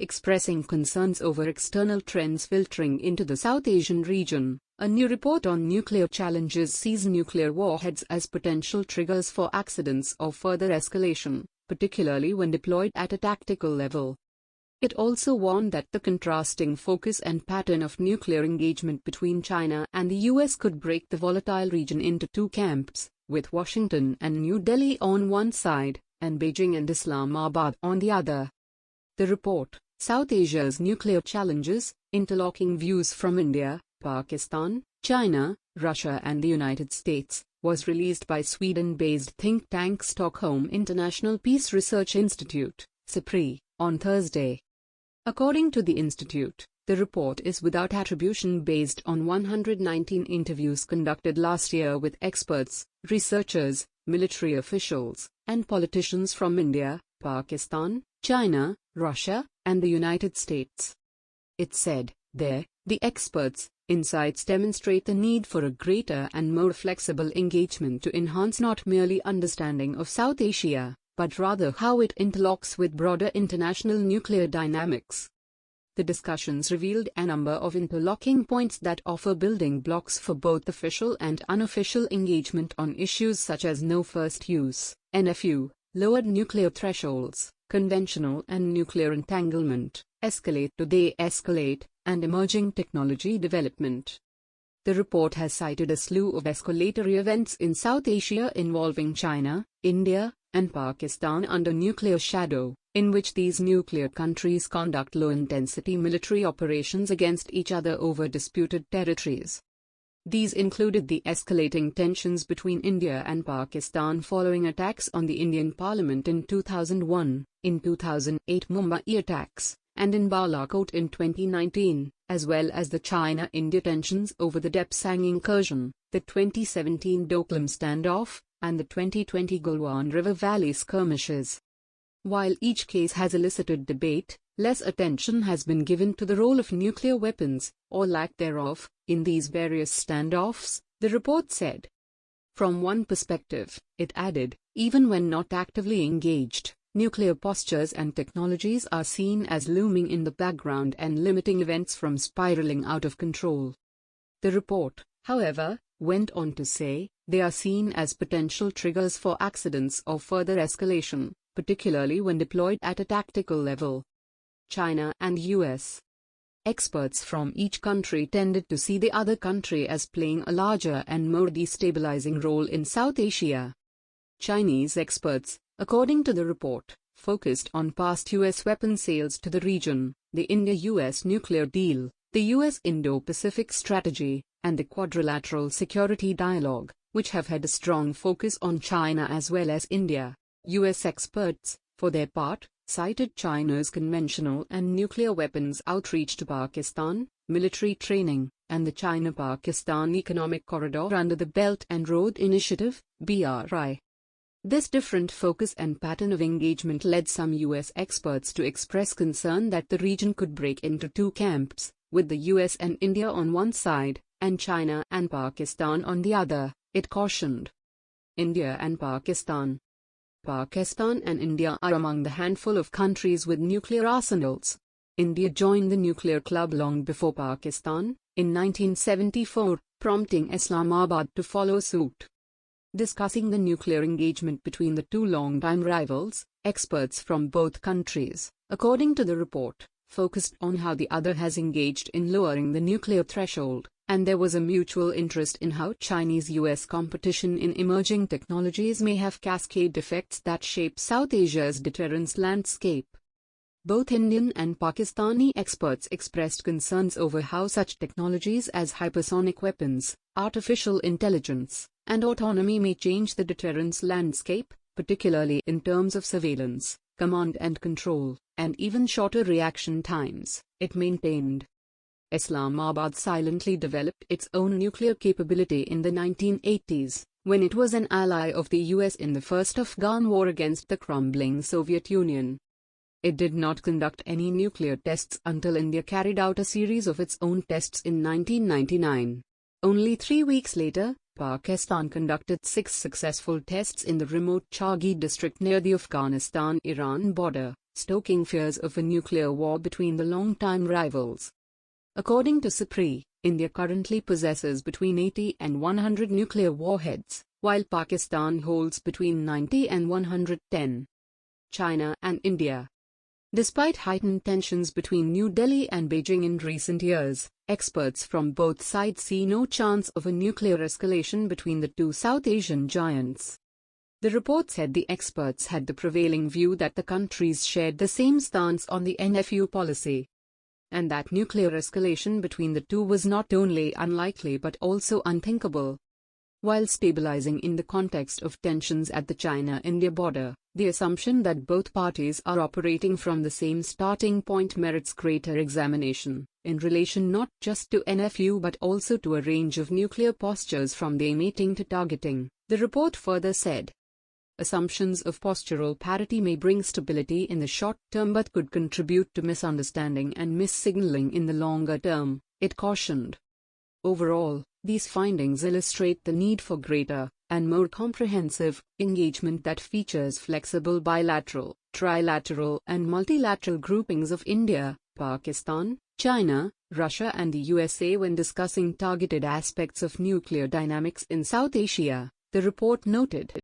expressing concerns over external trends filtering into the South Asian region. A new report on nuclear challenges sees nuclear warheads as potential triggers for accidents or further escalation, particularly when deployed at a tactical level. It also warned that the contrasting focus and pattern of nuclear engagement between China and the US could break the volatile region into two camps, with Washington and New Delhi on one side, and Beijing and Islamabad on the other. The report, South Asia's Nuclear Challenges, Interlocking Views from India, Pakistan, China, Russia and the United States, was released by Sweden-based think tank Stockholm International Peace Research Institute, SIPRI, on Thursday. According to the institute, the report is without attribution based on 119 interviews conducted last year with experts, researchers, military officials, and politicians from India, Pakistan, China, Russia, and the United States. It said, there, the experts' insights demonstrate the need for a greater and more flexible engagement to enhance not merely understanding of South Asia, but rather how it interlocks with broader international nuclear dynamics. The discussions revealed a number of interlocking points that offer building blocks for both official and unofficial engagement on issues such as no first use, NFU, lowered nuclear thresholds, conventional and nuclear entanglement, escalate to de-escalate, and emerging technology development. The report has cited a slew of escalatory events in South Asia involving China, India, and Pakistan under nuclear shadow, in which these nuclear countries conduct low-intensity military operations against each other over disputed territories. These included the escalating tensions between India and Pakistan following attacks on the Indian Parliament in 2001, in 2008 Mumbai attacks, and in Balakot in 2019, as well as the China-India tensions over the Depsang incursion, the 2017 Doklam standoff, and the 2020 Galwan River Valley skirmishes. While each case has elicited debate, less attention has been given to the role of nuclear weapons, or lack thereof, in these various standoffs, the report said. From one perspective, it added, even when not actively engaged, nuclear postures and technologies are seen as looming in the background and limiting events from spiraling out of control. The report, however, went on to say, they are seen as potential triggers for accidents or further escalation, particularly when deployed at a tactical level. China and US. Experts from each country tended to see the other country as playing a larger and more destabilizing role in South Asia. Chinese experts, according to the report, focused on past US weapon sales to the region, the India-US nuclear deal, the US Indo-Pacific strategy, and the quadrilateral security dialogue, which have had a strong focus on China as well as India. US experts, for their part, cited China's conventional and nuclear weapons outreach to Pakistan, military training, and the China-Pakistan Economic Corridor under the Belt and Road Initiative, BRI. This different focus and pattern of engagement led some US experts to express concern that the region could break into two camps, with the US and India on one side, and China and Pakistan on the other, it cautioned. India and Pakistan. Pakistan and India are among the handful of countries with nuclear arsenals. India joined the nuclear club long before Pakistan, in 1974, prompting Islamabad to follow suit. Discussing the nuclear engagement between the two longtime rivals, experts from both countries, according to the report, focused on how the other has engaged in lowering the nuclear threshold, and there was a mutual interest in how Chinese-US competition in emerging technologies may have cascade effects that shape South Asia's deterrence landscape. Both Indian and Pakistani experts expressed concerns over how such technologies as hypersonic weapons, artificial intelligence, and autonomy may change the deterrence landscape, particularly in terms of surveillance, command and control, and even shorter reaction times, it maintained. Islamabad silently developed its own nuclear capability in the 1980s, when it was an ally of the US in the First Afghan War against the crumbling Soviet Union. It did not conduct any nuclear tests until India carried out a series of its own tests in 1999. Only 3 weeks later, Pakistan conducted 6 successful tests in the remote Chagi district near the Afghanistan-Iran border, stoking fears of a nuclear war between the longtime rivals. According to SIPRI, India currently possesses between 80 and 100 nuclear warheads, while Pakistan holds between 90 and 110. China and India. Despite heightened tensions between New Delhi and Beijing in recent years, experts from both sides see no chance of a nuclear escalation between the two South Asian giants. The report said the experts had the prevailing view that the countries shared the same stance on the NFU policy, and that nuclear escalation between the two was not only unlikely but also unthinkable. While stabilizing in the context of tensions at the China-India border, the assumption that both parties are operating from the same starting point merits greater examination, in relation not just to NFU but also to a range of nuclear postures from the mating to targeting, the report further said. Assumptions of postural parity may bring stability in the short term but could contribute to misunderstanding and missignaling in the longer term, it cautioned. Overall, these findings illustrate the need for greater, and more comprehensive, engagement that features flexible bilateral, trilateral and multilateral groupings of India, Pakistan, China, Russia and the USA when discussing targeted aspects of nuclear dynamics in South Asia, the report noted.